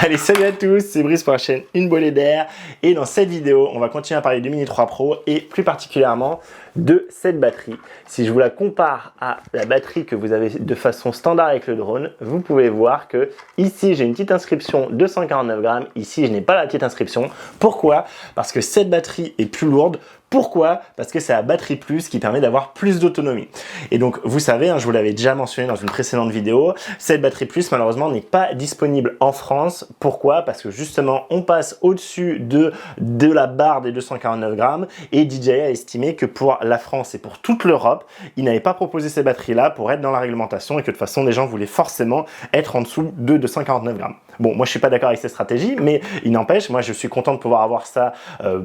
Allez, salut à tous, c'est Brice pour la chaîne Une Bolée d'air. Et dans cette vidéo, on va continuer à parler du Mini 3 Pro et plus particulièrement de cette batterie. Si je vous la compare à la batterie que vous avez de façon standard avec le drone, vous pouvez voir que ici j'ai une petite inscription 249 grammes, ici je n'ai pas la petite inscription. Pourquoi? Parce que cette batterie est plus lourde. Pourquoi? Parce que c'est la batterie plus qui permet d'avoir plus d'autonomie. Et donc, vous savez, je vous l'avais déjà mentionné dans une précédente vidéo, cette batterie plus, malheureusement, n'est pas disponible en France. Pourquoi? Parce que justement, on passe au-dessus de la barre des 249 grammes et DJI a estimé que pour la France et pour toute l'Europe, il n'avait pas proposé ces batteries-là pour être dans la réglementation et que de toute façon, les gens voulaient forcément être en dessous de 249 grammes. Bon, moi, je suis pas d'accord avec cette stratégie, mais il n'empêche, moi, je suis content de pouvoir avoir ça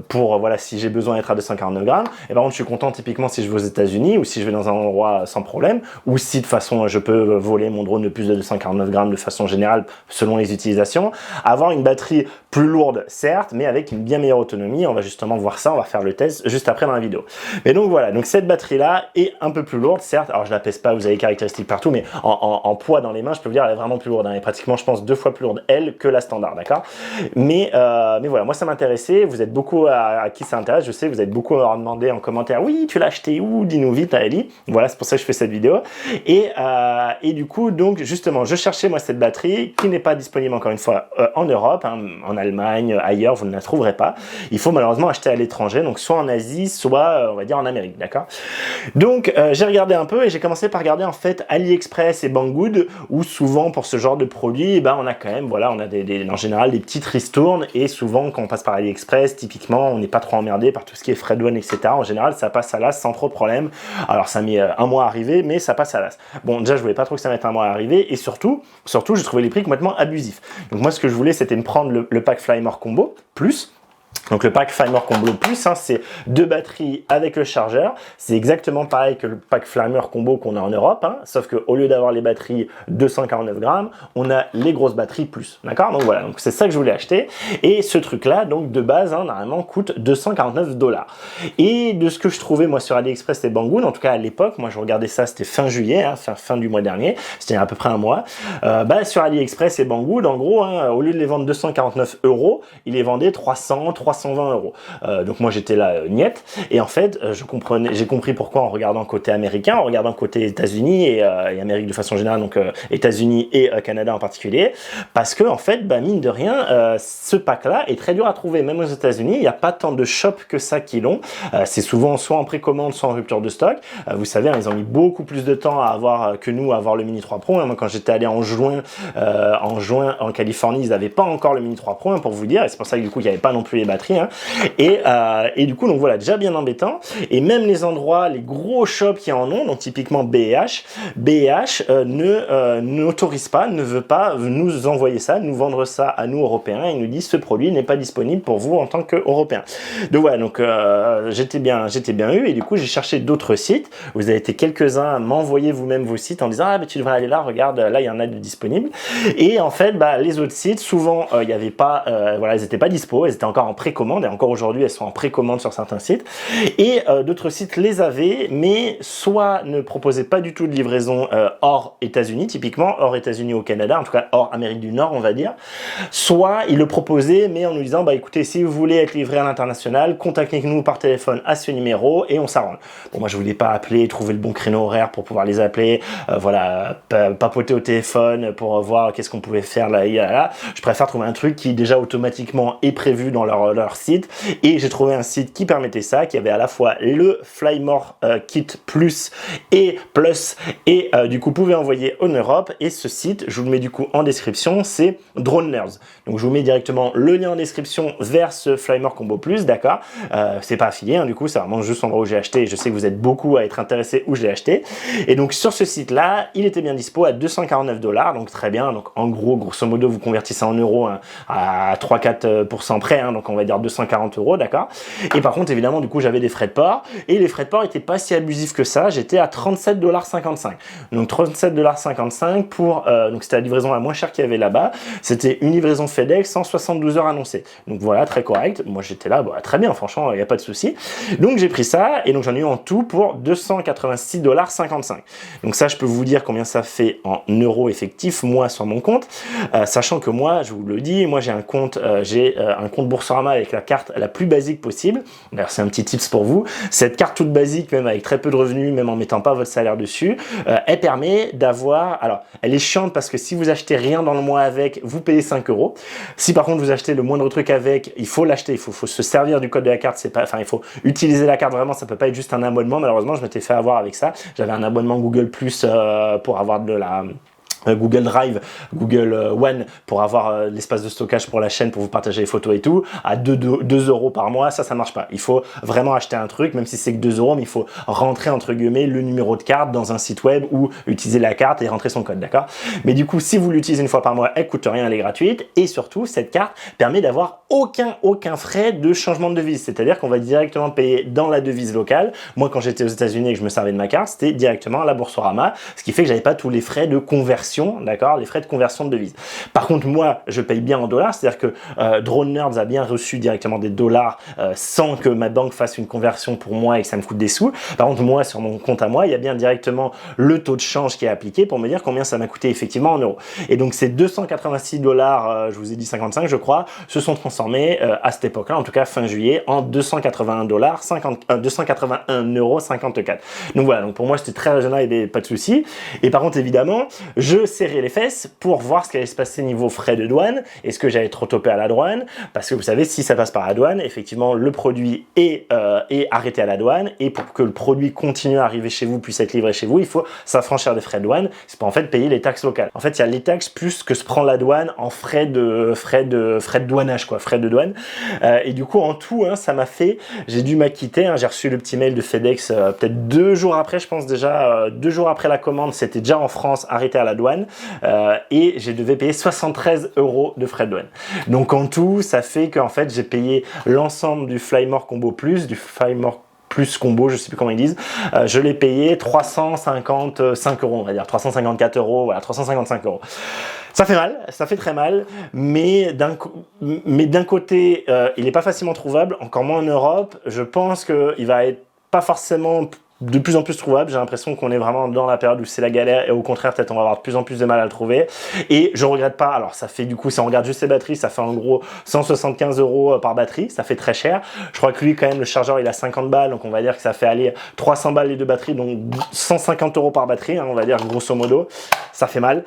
pour, voilà, si j'ai besoin d'être à 249 grammes. Et par contre, je suis content typiquement si je vais aux États-Unis ou si je vais dans un endroit sans problème, ou si de façon, je peux voler mon drone de plus de 249 grammes de façon générale selon les utilisations. Avoir une batterie plus lourde, certes, mais avec une bien meilleure autonomie. On va justement voir ça, on va faire le test juste après dans la vidéo. Mais donc voilà, donc cette batterie-là est un peu plus lourde, certes. Alors, je la pèse pas, vous avez les caractéristiques partout, mais en poids dans les mains, je peux vous dire, elle est vraiment plus lourde. Elle est pratiquement, je pense, 2 fois plus lourde, elle, que la standard, d'accord? Mais voilà, moi, ça m'intéressait. Vous êtes beaucoup à qui ça intéresse. Je sais, vous êtes beaucoup à leur demander en commentaire, oui, tu l'as acheté où? Dis-nous vite, Ali. Voilà, c'est pour ça que je fais cette vidéo. Et du coup, donc, justement, je cherchais, moi, cette batterie qui n'est pas disponible, encore une fois, en Europe, en Allemagne, ailleurs, vous ne la trouverez pas. Il faut malheureusement acheter à l'étranger, donc soit en Asie, soit, on va dire, en Amérique, d'accord? Donc, j'ai regardé un peu et j'ai commencé par regarder, en fait, AliExpress et Banggood, où souvent, pour ce genre de produit, on a quand même, voilà, on a en général des petites ristournes et souvent, quand on passe par AliExpress, typiquement, on n'est pas trop emmerdé par tout ce qui est frais de douane, etc. En général, ça passe à l'as sans trop de problème. Alors, ça met un mois à arriver, mais ça passe à l'as. Bon, déjà, je voulais pas trop que ça mette un mois à arriver et surtout, j'ai trouvé les prix complètement abusifs. Donc, moi, ce que je voulais, c'était me prendre le pack Flymore Combo plus. Donc le pack Flymore Combo Plus, c'est 2 batteries avec le chargeur. C'est exactement pareil que le pack Flymore Combo qu'on a en Europe, sauf qu'au lieu d'avoir les batteries 249 grammes, on a les grosses batteries plus. D'accord? Donc voilà, donc c'est ça que je voulais acheter. Et ce truc-là, donc de base, normalement, coûte 249 $. Et de ce que je trouvais, moi, sur AliExpress et Banggood, en tout cas à l'époque, moi je regardais ça, c'était fin juillet, fin du mois dernier, c'était à peu près un mois. Sur AliExpress et Banggood, en gros, au lieu de les vendre 249 €, ils les vendaient 320 €. Donc moi j'étais là niette et en fait j'ai compris pourquoi en regardant côté américain, en regardant côté États-Unis et Amérique de façon générale, donc États-Unis et Canada en particulier, parce que en fait mine de rien ce pack là est très dur à trouver, même aux États-Unis il n'y a pas tant de shops que ça qui l'ont. C'est souvent soit en précommande soit en rupture de stock. Vous savez, ils ont mis beaucoup plus de temps à avoir que nous à avoir le Mini 3 Pro. Moi quand j'étais allé en juin en Californie, ils n'avaient pas encore le Mini 3 Pro pour vous dire, et c'est pour ça que du coup il n'y avait pas non plus les batteries. Et du coup, donc voilà, déjà bien embêtant. Et même les endroits, les gros shops qui en ont, donc typiquement BH n'autorise pas, ne veut pas nous envoyer ça, nous vendre ça à nous Européens. Ils nous disent ce produit n'est pas disponible pour vous en tant qu'Européens. Donc voilà, donc j'étais bien eu et du coup j'ai cherché d'autres sites. Vous avez été quelques-uns à m'envoyer vous-même vos sites en disant tu devrais aller là, regarde, là il y en a de disponibles. Et en fait, les autres sites, souvent il y avait pas, ils n'étaient pas dispo, ils étaient encore en précommande et encore aujourd'hui elles sont en précommande sur certains sites et d'autres sites les avaient mais soit ne proposaient pas du tout de livraison hors États-Unis, typiquement hors États-Unis au Canada, en tout cas hors Amérique du Nord on va dire, soit ils le proposaient mais en nous disant écoutez, si vous voulez être livré à l'international, contactez-nous par téléphone à ce numéro et on s'arrange. Bon, moi je voulais pas appeler, trouver le bon créneau horaire pour pouvoir les appeler, papoter au téléphone pour voir qu'est-ce qu'on pouvait faire là. Je préfère trouver un truc qui déjà automatiquement est prévu dans leur site et j'ai trouvé un site qui permettait ça, qui avait à la fois le Flymore Kit Plus et du coup pouvez envoyer en Europe. Et ce site, je vous le mets du coup en description, c'est Drone Nerds. Donc je vous mets directement le lien en description vers ce Flymore Combo Plus, d'accord? C'est pas affilié, du coup c'est vraiment juste l'endroit où j'ai acheté et je sais que vous êtes beaucoup à être intéressés où je l'ai acheté. Et donc sur ce site là, il était bien dispo à 249 $, donc très bien. Donc en gros, grosso modo, vous convertissez en euros à 3-4% près, donc on va dire vers 240 €, d'accord. Et par contre, évidemment, du coup, j'avais des frais de port et les frais de port étaient pas si abusifs que ça. J'étais à 37,55 $. Donc 37,55 $ pour donc c'était la livraison la moins chère qu'il y avait là-bas. C'était une livraison FedEx, 172 heures annoncées. Donc voilà, très correct. Moi, j'étais là, bah, très bien, franchement, il n'y a pas de souci. Donc j'ai pris ça et donc j'en ai eu en tout pour 286,55 $. Donc ça, je peux vous dire combien ça fait en euros effectifs, moi, sur mon compte. Sachant que moi, je vous le dis, moi j'ai un compte Boursorama avec la carte la plus basique possible. D'ailleurs, c'est un petit tips pour vous. Cette carte toute basique, même avec très peu de revenus, même en mettant pas votre salaire dessus, elle permet d'avoir... Alors, elle est chiante parce que si vous achetez rien dans le mois avec, vous payez 5 €. Si par contre vous achetez le moindre truc avec, il faut l'acheter, il faut se servir du code de la carte. C'est pas, enfin, il faut utiliser la carte vraiment. Ça peut pas être juste un abonnement. Malheureusement, je m'étais fait avoir avec ça. J'avais un abonnement Google Plus pour avoir de la Google Drive, Google One pour avoir l'espace de stockage pour la chaîne, pour vous partager les photos et tout, à 2 € par mois, ça marche pas. Il faut vraiment acheter un truc, même si c'est que 2 €, mais il faut rentrer entre guillemets le numéro de carte dans un site web ou utiliser la carte et rentrer son code, d'accord? Mais du coup, si vous l'utilisez une fois par mois, elle coûte rien, elle est gratuite et surtout, cette carte permet d'avoir aucun frais de changement de devise, c'est-à-dire qu'on va directement payer dans la devise locale. Moi, quand j'étais aux États-Unis et que je me servais de ma carte, c'était directement à la Boursorama, ce qui fait que j'avais pas tous les frais de conversion, d'accord, les frais de conversion de devise. Par contre, moi, je paye bien en dollars, c'est-à-dire que Drone Nerds a bien reçu directement des dollars sans que ma banque fasse une conversion pour moi et que ça me coûte des sous. Par contre, moi, sur mon compte à moi, il y a bien directement le taux de change qui est appliqué pour me dire combien ça m'a coûté effectivement en euros. Et donc, ces 286 $, je vous ai dit 55, je crois, se sont transformés à cette époque-là, en tout cas fin juillet, en 281 €54. Donc voilà, donc pour moi, c'était très raisonnable et pas de souci. Et par contre, évidemment, je serrer les fesses pour voir ce qui allait se passer niveau frais de douane. Est-ce que j'allais trop toper à la douane? Parce que vous savez, si ça passe par la douane, effectivement, le produit est arrêté à la douane. Et pour que le produit continue à arriver chez vous, puisse être livré chez vous, il faut s'affranchir des frais de douane. C'est pour en fait payer les taxes locales. En fait, il y a les taxes plus que se prend la douane en frais de douanage, quoi, frais de douane. Et du coup, en tout, hein, ça m'a fait, j'ai dû m'acquitter. Hein, j'ai reçu le petit mail de FedEx peut-être 2 jours après, je pense déjà, 2 jours après la commande, c'était déjà en France, arrêté à la douane. Et je devais payer 73 € de frais de douane. Donc en tout, ça fait qu'en fait, j'ai payé l'ensemble du Flymore Combo Plus, du Flymore Plus Combo, je sais plus comment ils disent, je l'ai payé 355 €, on va dire, 354 €, voilà, 355 €. Ça fait mal, ça fait très mal, mais d'un côté, il n'est pas facilement trouvable, encore moins en Europe. Je pense qu'il va être pas forcément de plus en plus trouvable. J'ai l'impression qu'on est vraiment dans la période où c'est la galère et au contraire peut-être on va avoir de plus en plus de mal à le trouver et je regrette pas. Alors ça fait du coup, si on regarde juste les batteries, ça fait en gros 175 € par batterie, ça fait très cher. Je crois que lui quand même le chargeur il a 50 balles, donc on va dire que ça fait aller 300 balles les deux batteries, donc 150 € par batterie, hein, on va dire grosso modo. Ça fait mal,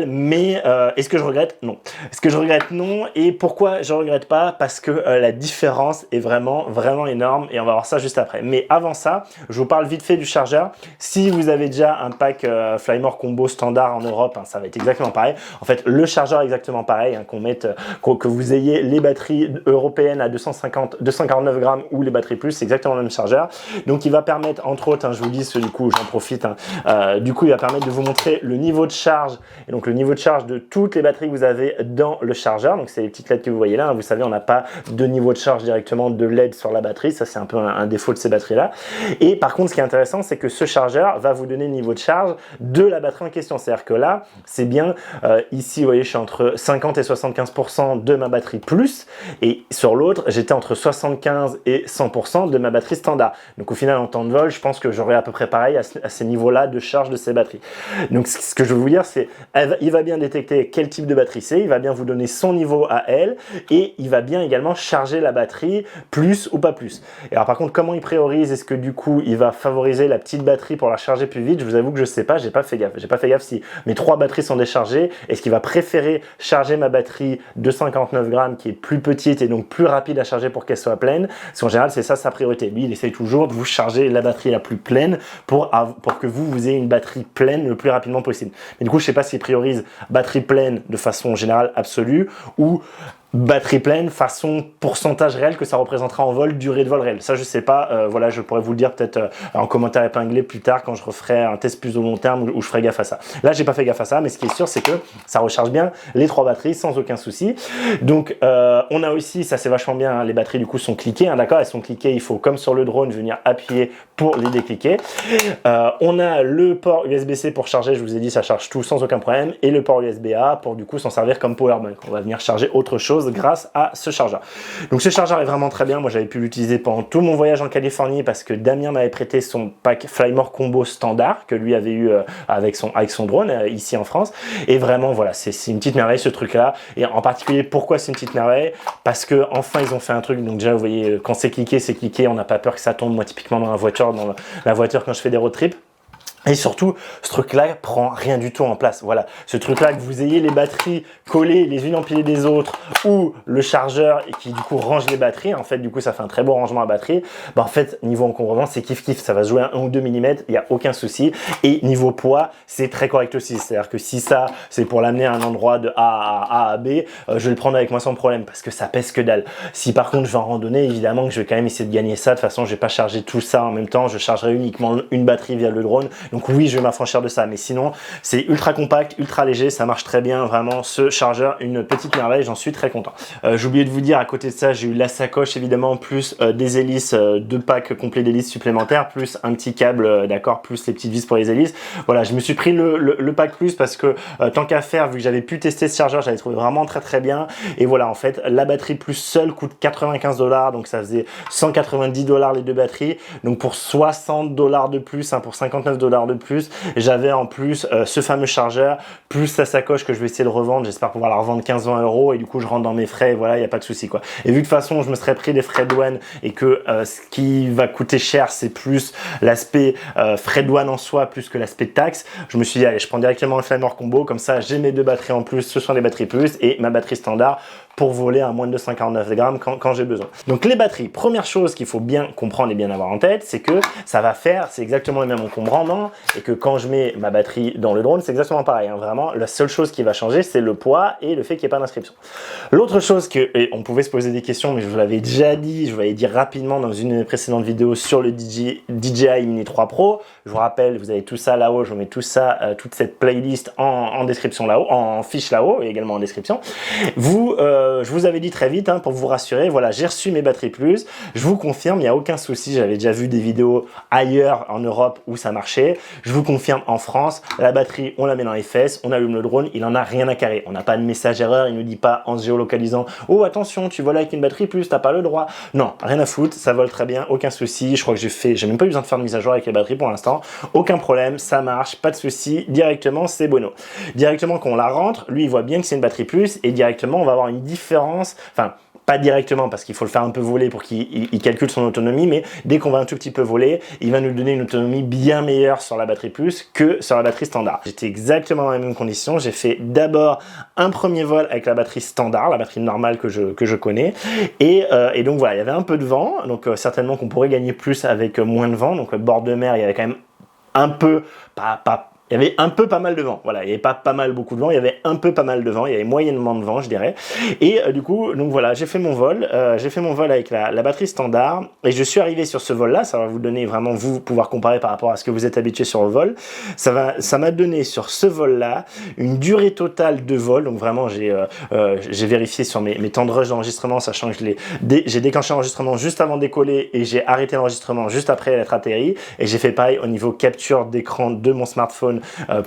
mais est-ce que je regrette? Non. Est-ce que je regrette? Non. Et pourquoi je regrette pas? Parce que la différence est vraiment énorme et on va voir ça juste après. Mais avant ça, je vous parle vite fait du chargeur. Si vous avez déjà un pack Flymore Combo standard en Europe, hein, ça va être exactement pareil. En fait, le chargeur est exactement pareil, hein, que vous ayez les batteries européennes à 249 grammes ou les batteries plus, c'est exactement le même chargeur. Donc, il va permettre, entre autres, hein, je vous dis, du coup, j'en profite, hein, du coup, il va permettre de vous montrer le niveau de charge et donc le niveau de charge de toutes les batteries que vous avez dans le chargeur. Donc, c'est les petites LED que vous voyez là. Hein, vous savez, on n'a pas de niveau de charge directement de LED sur la batterie. Ça, c'est un peu un défaut de ces batteries-là. Et par contre, ce qui est intéressant, c'est que ce chargeur va vous donner le niveau de charge de la batterie en question. C'est-à-dire que là, c'est bien, ici, vous voyez, je suis entre 50 et 75% de ma batterie plus, et sur l'autre, j'étais entre 75 et 100% de ma batterie standard. Donc au final, en temps de vol, je pense que j'aurai à peu près pareil à ces niveaux-là de charge de ces batteries. Donc ce que je veux vous dire, c'est il va bien détecter quel type de batterie c'est, il va bien vous donner son niveau à elle, et il va bien également charger la batterie plus ou pas plus. Et alors par contre, comment il priorise? Est-ce que du coup, il va favoriser la petite batterie pour la charger plus vite? Je vous avoue que je sais pas, j'ai pas fait gaffe. J'ai pas fait gaffe si mes 3 batteries sont déchargées. Est-ce qu'il va préférer charger ma batterie de 59 grammes qui est plus petite et donc plus rapide à charger pour qu'elle soit pleine? Parce qu'en général, c'est ça sa priorité. Lui, il essaye toujours de vous charger la batterie la plus pleine pour que vous ayez une batterie pleine le plus rapidement possible. Mais du coup, je sais pas s'il priorise batterie pleine de façon générale absolue ou batterie pleine façon pourcentage réel que ça représentera en vol, durée de vol réel. Ça je sais pas, voilà, je pourrais vous le dire peut-être en commentaire épinglé plus tard quand je referai un test plus au long terme où je ferai gaffe à ça. Là j'ai pas fait gaffe à ça, mais ce qui est sûr c'est que ça recharge bien les 3 batteries sans aucun souci. Donc on a aussi, ça c'est vachement bien, hein, les batteries du coup sont cliquées, hein, d'accord, elles sont cliquées, il faut comme sur le drone venir appuyer pour les décliquer. On a le port USB-C pour charger, je vous ai dit ça charge tout sans aucun problème, et le port USB-A pour du coup s'en servir comme powerbank. On va venir charger autre chose grâce à ce chargeur. Donc ce chargeur est vraiment très bien, moi j'avais pu l'utiliser pendant tout mon voyage en Californie parce que Damien m'avait prêté son pack Flymore Combo standard que lui avait eu avec son drone ici en France, et vraiment voilà, c'est une petite merveille ce truc là, et en particulier pourquoi c'est une petite merveille, parce que enfin ils ont fait un truc, donc déjà vous voyez quand c'est cliqué, on n'a pas peur que ça tombe, moi typiquement dans la voiture quand je fais des road trips. Et surtout, ce truc-là prend rien du tout en place. Voilà, ce truc-là, que vous ayez les batteries collées les unes empilées des autres ou le chargeur et qui du coup range les batteries, en fait, du coup, ça fait un très beau rangement à batterie. Bah, en fait, niveau encombrement, c'est kiff-kiff. Ça va se jouer à 1 ou 2 mm, il n'y a aucun souci. Et niveau poids, c'est très correct aussi. C'est-à-dire que si ça, c'est pour l'amener à un endroit de A à B, je vais le prendre avec moi sans problème parce que ça pèse que dalle. Si par contre, je vais en randonnée, évidemment que je vais quand même essayer de gagner ça. De toute façon, je vais pas charger tout ça en même temps. Je chargerai uniquement une batterie via le drone. Donc oui, je vais m'affranchir de ça, mais sinon c'est ultra compact, ultra léger, ça marche très bien, vraiment ce chargeur, une petite merveille, j'en suis très content. J'ai oublié de vous dire, à côté de ça, j'ai eu la sacoche évidemment, plus des hélices, 2 packs complets d'hélices supplémentaires, plus un petit câble, d'accord, plus les petites vis pour les hélices. Voilà, je me suis pris le pack plus parce que tant qu'à faire, vu que j'avais pu tester ce chargeur, j'avais trouvé vraiment très bien. Et voilà, en fait, la batterie plus seule coûte 95 $, donc ça faisait 190 $ les 2 batteries. Donc pour 60 $ de plus, hein, pour 59 $ de plus, j'avais en plus ce fameux chargeur, plus la sacoche que je vais essayer de revendre. J'espère pouvoir la revendre 15-20 €, et du coup je rentre dans mes frais, et voilà, il n'y a pas de souci quoi. Et vu que de toute façon je me serais pris des frais de douane et que ce qui va coûter cher c'est plus l'aspect frais de douane en soi plus que l'aspect taxe, je me suis dit allez, je prends directement le Flymore Combo, comme ça j'ai mes 2 batteries en plus, ce sont des batteries plus et ma batterie standard pour voler à moins de 249 grammes quand j'ai besoin. Donc les batteries, première chose qu'il faut bien comprendre et bien avoir en tête, c'est que ça va faire, c'est exactement le même encombrement, et que quand je mets ma batterie dans le drone, c'est exactement pareil, hein, vraiment, la seule chose qui va changer, c'est le poids et le fait qu'il n'y ait pas d'inscription. L'autre chose et on pouvait se poser des questions, mais je vous l'avais déjà dit, je vous l'avais dit rapidement dans une précédente vidéo sur le DJI Mini 3 Pro, je vous rappelle, vous avez tout ça là-haut, je vous mets tout ça, toute cette playlist en description là-haut, en fiche là-haut, et également en description. Je vous avais dit très vite, hein, pour vous rassurer, voilà, j'ai reçu mes batteries plus, je vous confirme, il n'y a aucun souci, j'avais déjà vu des vidéos ailleurs en Europe où ça marchait, je vous confirme en France, la batterie, on la met dans les fesses, on allume le drone, il en a rien à carrer, on n'a pas de message erreur, il nous dit pas en se géolocalisant, oh attention, tu voles avec une batterie plus, t'as pas le droit, non, rien à foutre, ça vole très bien, aucun souci, je crois que j'ai même pas eu besoin de faire de mise à jour avec les batteries pour l'instant, aucun problème, ça marche, pas de souci, directement c'est bueno. Directement quand on la rentre, lui il voit bien que c'est une batterie plus, et directement on va avoir une différence, enfin pas directement parce qu'il faut le faire un peu voler pour qu'il calcule son autonomie, mais dès qu'on va un tout petit peu voler, il va nous donner une autonomie bien meilleure sur la batterie plus que sur la batterie standard. J'étais exactement dans les mêmes conditions, j'ai fait d'abord un premier vol avec la batterie standard, la batterie normale que je connais, et donc voilà, il y avait un peu de vent, donc certainement qu'on pourrait gagner plus avec moins de vent, donc bord de mer, il y avait quand même un peu, il y avait un peu pas mal de vent, voilà, il n'y avait pas mal beaucoup de vent, il y avait un peu pas mal de vent, il y avait moyennement de vent je dirais, et du coup, donc voilà, j'ai fait mon vol avec la batterie standard, et je suis arrivé sur ce vol là, ça va vous donner vraiment, vous pouvoir comparer par rapport à ce que vous êtes habitué sur le vol, ça m'a donné sur ce vol là, une durée totale de vol, donc vraiment j'ai vérifié sur mes temps de rush d'enregistrement, sachant que j'ai déclenché l'enregistrement juste avant de décoller, et j'ai arrêté l'enregistrement juste après être atterri, et j'ai fait pareil au niveau capture d'écran de mon smartphone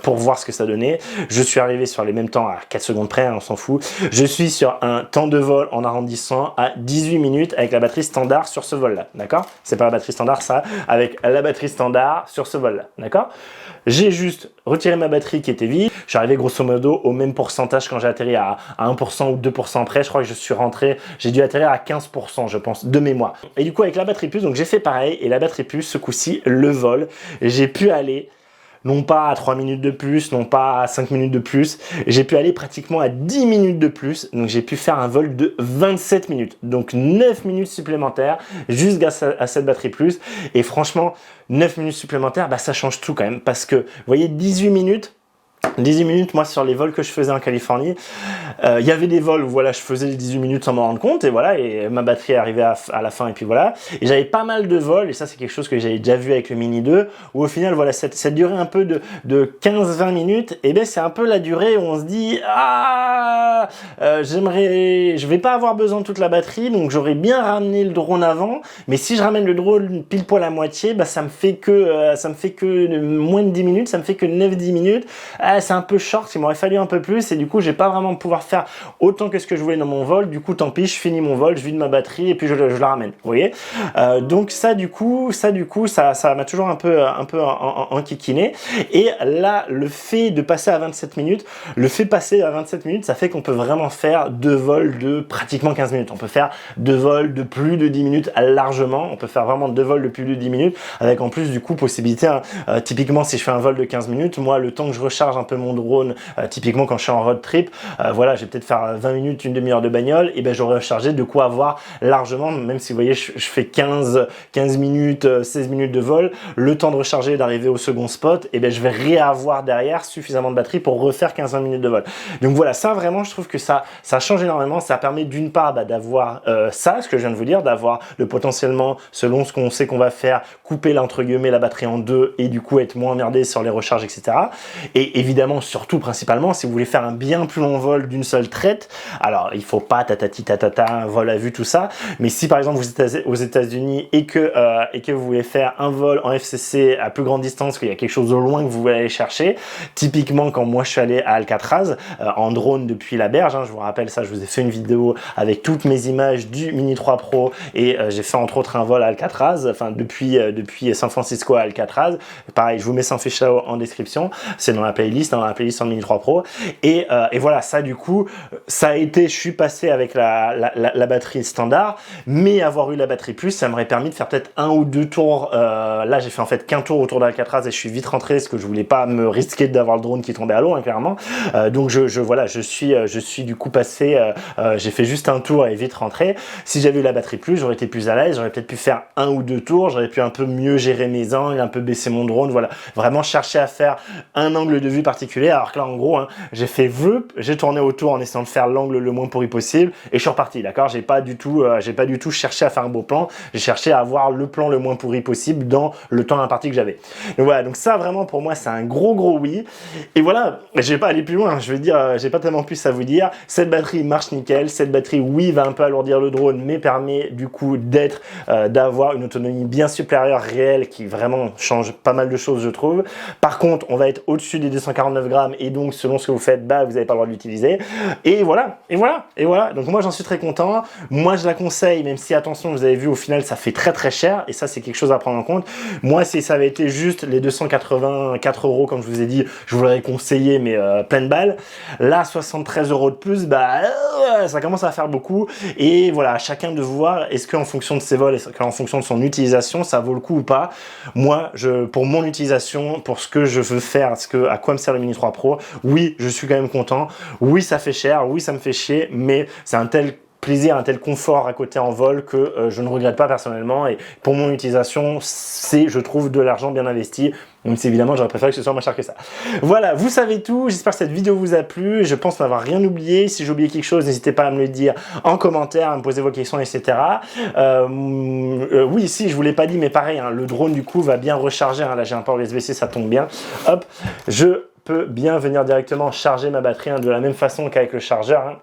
pour voir ce que ça donnait. Je suis arrivé sur les mêmes temps à 4 secondes près, hein, on s'en fout. Je suis sur un temps de vol en arrondissant à 18 minutes avec la batterie standard sur ce vol-là, d'accord? C'est pas la batterie standard ça, avec la batterie standard sur ce vol-là, d'accord? J'ai juste retiré ma batterie qui était vide. Je suis arrivé grosso modo au même pourcentage quand j'ai atterri à 1% ou 2% près. Je crois que je suis rentré, j'ai dû atterrir à 15%, je pense, de mémoire. Et du coup, avec la batterie plus, donc j'ai fait pareil. Et la batterie plus, ce coup-ci, le vol, j'ai pu aller non pas à 3 minutes de plus, non pas à 5 minutes de plus, j'ai pu aller pratiquement à 10 minutes de plus, donc j'ai pu faire un vol de 27 minutes, donc 9 minutes supplémentaires, juste grâce à cette batterie plus, et franchement, 9 minutes supplémentaires, bah, ça change tout quand même, parce que, vous voyez, 18 minutes, moi sur les vols que je faisais en Californie, Il y avait des vols où voilà, je faisais les 18 minutes sans m'en rendre compte, et voilà, et ma batterie arrivait à la fin, et puis voilà. Et j'avais pas mal de vols, et ça c'est quelque chose que j'avais déjà vu avec le Mini 2, où au final, voilà, cette durée un peu de 15-20 minutes, et ben c'est un peu la durée où on se dit, ah, je vais pas avoir besoin de toute la batterie, donc j'aurais bien ramené le drone avant, mais si je ramène le drone pile poil à moitié, bah ça me fait que moins de 10 minutes, ça me fait que 9-10 minutes, c'est un peu short, il m'aurait fallu un peu plus, et du coup, j'ai pas vraiment pouvoir faire autant que ce que je voulais dans mon vol, du coup, tant pis, je finis mon vol, je vide ma batterie, et puis je la ramène, vous voyez. Donc ça du coup, ça m'a toujours un peu enquiquiné. Et là, le fait de passer à 27 minutes, ça fait qu'on peut vraiment faire deux vols de pratiquement 15 minutes. On peut faire deux vols de plus de 10 minutes largement. On peut faire vraiment deux vols de plus de 10 minutes avec en plus du coup possibilité, typiquement si je fais un vol de 15 minutes, moi le temps que je recharge un peu mon drone, typiquement quand je suis en road trip, voilà, je vais peut-être faire 20 minutes, une demi-heure de bagnole, et ben j'aurais rechargé de quoi avoir largement, même si vous voyez je fais 15 minutes, 16 minutes de vol, le temps de recharger et d'arriver au second spot, et ben je vais réavoir derrière suffisamment de batterie pour refaire 15-20 minutes de vol. Donc voilà, ça vraiment je trouve que ça change énormément, ça permet d'une part d'avoir ça, ce que je viens de vous dire, d'avoir le potentiellement, selon ce qu'on sait qu'on va faire, couper là, entre guillemets la batterie en deux et du coup être moins emmerdé sur les recharges, etc. Et évidemment, surtout principalement, si vous voulez faire un bien plus long vol d'une seule traite, alors il faut pas tatati tatata, vol à vue, tout ça, mais si par exemple vous êtes aux États-Unis et que vous voulez faire un vol en FCC à plus grande distance, qu'il y a quelque chose au loin que vous voulez aller chercher, typiquement quand moi je suis allé à Alcatraz en drone depuis la berge, je vous rappelle ça, je vous ai fait une vidéo avec toutes mes images du Mini 3 Pro et j'ai fait entre autres un vol à Alcatraz, enfin depuis San Francisco à Alcatraz, pareil je vous mets sans fichier en description, c'est dans la playlist en Mini 3 Pro, et voilà, ça du coup ça a été, je suis passé avec la batterie standard, mais avoir eu la batterie plus, ça m'aurait permis de faire peut-être un ou deux tours, là j'ai fait en fait qu'un tour autour d'Alcatraz et je suis vite rentré parce que je voulais pas me risquer d'avoir le drone qui tombait à l'eau, clairement, donc je suis du coup passé, j'ai fait juste un tour et vite rentré. Si j'avais eu la batterie plus, j'aurais été plus à l'aise, j'aurais peut-être pu faire un ou deux tours, j'aurais pu un peu mieux gérer mes angles, un peu baisser mon drone, voilà, vraiment chercher à faire un angle de vue particulier, alors que là en gros, j'ai fait veup, j'ai tourné autour en essayant de faire l'angle le moins pourri possible et je suis reparti, d'accord, j'ai pas du tout cherché à faire un beau plan, j'ai cherché à avoir le plan le moins pourri possible dans le temps imparti que j'avais. Donc voilà, donc ça vraiment pour moi c'est un gros oui. Et voilà, je vais pas aller plus loin, je vais dire, j'ai pas tellement plus à vous dire. Cette batterie marche nickel, cette batterie oui va un peu alourdir le drone, mais permet du coup d'avoir une autonomie bien supérieure réelle qui vraiment change pas mal de choses je trouve. Par contre, on va être au-dessus des 249 grammes et donc selon ce que vous faites, bah vous n'avez pas le droit de l'utiliser. Et voilà. Donc moi j'en suis très content. Moi je la conseille, même si attention, vous avez vu au final ça fait très cher et ça c'est quelque chose à prendre en compte. Moi si ça avait été juste les 284 € comme je vous ai dit, je vous l'aurais conseillé mais pleine balle. Là 73 € de plus, bah ça commence à faire beaucoup et voilà, chacun de voir est-ce qu'en fonction de ses vols, est-ce qu'en fonction de son utilisation ça vaut le coup ou pas. Moi pour mon utilisation, pour ce que je veux faire, à quoi me sert le Mini 3 Pro, oui je suis quand même content, oui ça fait cher, oui ça me fait chier, mais c'est un tel plaisir, un tel confort à côté en vol que je ne regrette pas personnellement et pour mon utilisation c'est je trouve de l'argent bien investi, même si évidemment j'aurais préféré que ce soit moins cher que ça. Voilà, vous savez tout, j'espère que cette vidéo vous a plu, je pense n'avoir rien oublié, si j'ai oublié quelque chose n'hésitez pas à me le dire en commentaire, à me poser vos questions etc. Oui si je vous l'ai pas dit mais pareil, le drone du coup va bien recharger, là j'ai un port USB-C, ça tombe bien, hop, je peux bien venir directement charger ma batterie de la même façon qu'avec le chargeur.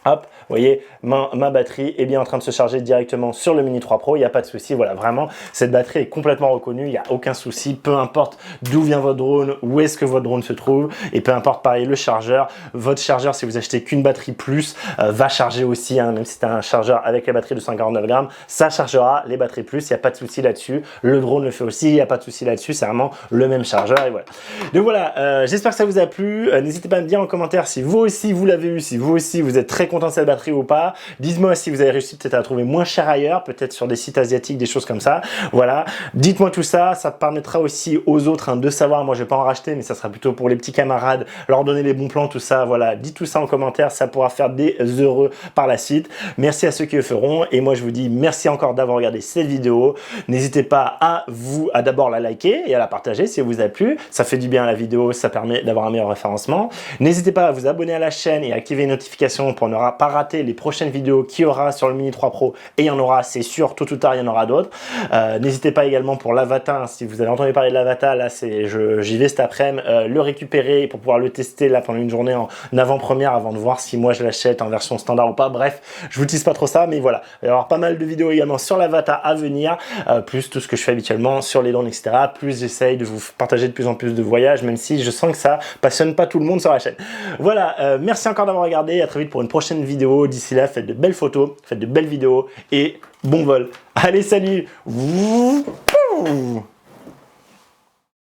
Hop, vous voyez, ma batterie est bien en train de se charger directement sur le Mini 3 Pro, il n'y a pas de souci, voilà, vraiment, cette batterie est complètement reconnue, il n'y a aucun souci, peu importe d'où vient votre drone, où est-ce que votre drone se trouve, et peu importe, pareil, le chargeur, votre chargeur, si vous achetez qu'une batterie plus, va charger aussi, même si c'est un chargeur avec la batterie de 149 grammes, ça chargera les batteries plus, il n'y a pas de souci là-dessus, le drone le fait aussi, il n'y a pas de souci là-dessus, c'est vraiment le même chargeur, et voilà. Donc voilà, j'espère que ça vous a plu, n'hésitez pas à me dire en commentaire si vous aussi vous l'avez eu, si vous aussi vous êtes très content de cette batterie, batterie ou pas. Dites-moi si vous avez réussi peut-être à la trouver moins cher ailleurs, peut-être sur des sites asiatiques, des choses comme ça. Voilà, dites-moi tout ça, ça permettra aussi aux autres de savoir. Moi je vais pas en racheter, mais ça sera plutôt pour les petits camarades, leur donner les bons plans, tout ça. Voilà, dites tout ça en commentaire, ça pourra faire des heureux par la suite. Merci à ceux qui le feront et moi je vous dis merci encore d'avoir regardé cette vidéo. N'hésitez pas à d'abord la liker et à la partager si elle vous a plu, ça fait du bien à la vidéo, ça permet d'avoir un meilleur référencement. N'hésitez pas à vous abonner à la chaîne et activer les notifications pour ne pas rater les prochaines vidéos qu'il y aura sur le Mini 3 Pro, et il y en aura, c'est sûr, tôt ou tard il y en aura d'autres. N'hésitez pas également pour l'Avata, si vous avez entendu parler de l'Avata, là j'y vais cet après-midi, le récupérer pour pouvoir le tester là pendant une journée en avant-première avant de voir si moi je l'achète en version standard ou pas. Bref, je vous tease pas trop ça, mais voilà, il va y avoir pas mal de vidéos également sur l'Avata à venir, plus tout ce que je fais habituellement sur les drones, etc. Plus j'essaye de vous partager de plus en plus de voyages, même si je sens que ça passionne pas tout le monde sur la chaîne. Voilà, merci encore d'avoir regardé, à très vite pour une prochaine vidéo. D'ici là, faites de belles photos, faites de belles vidéos et bon vol. Allez, salut.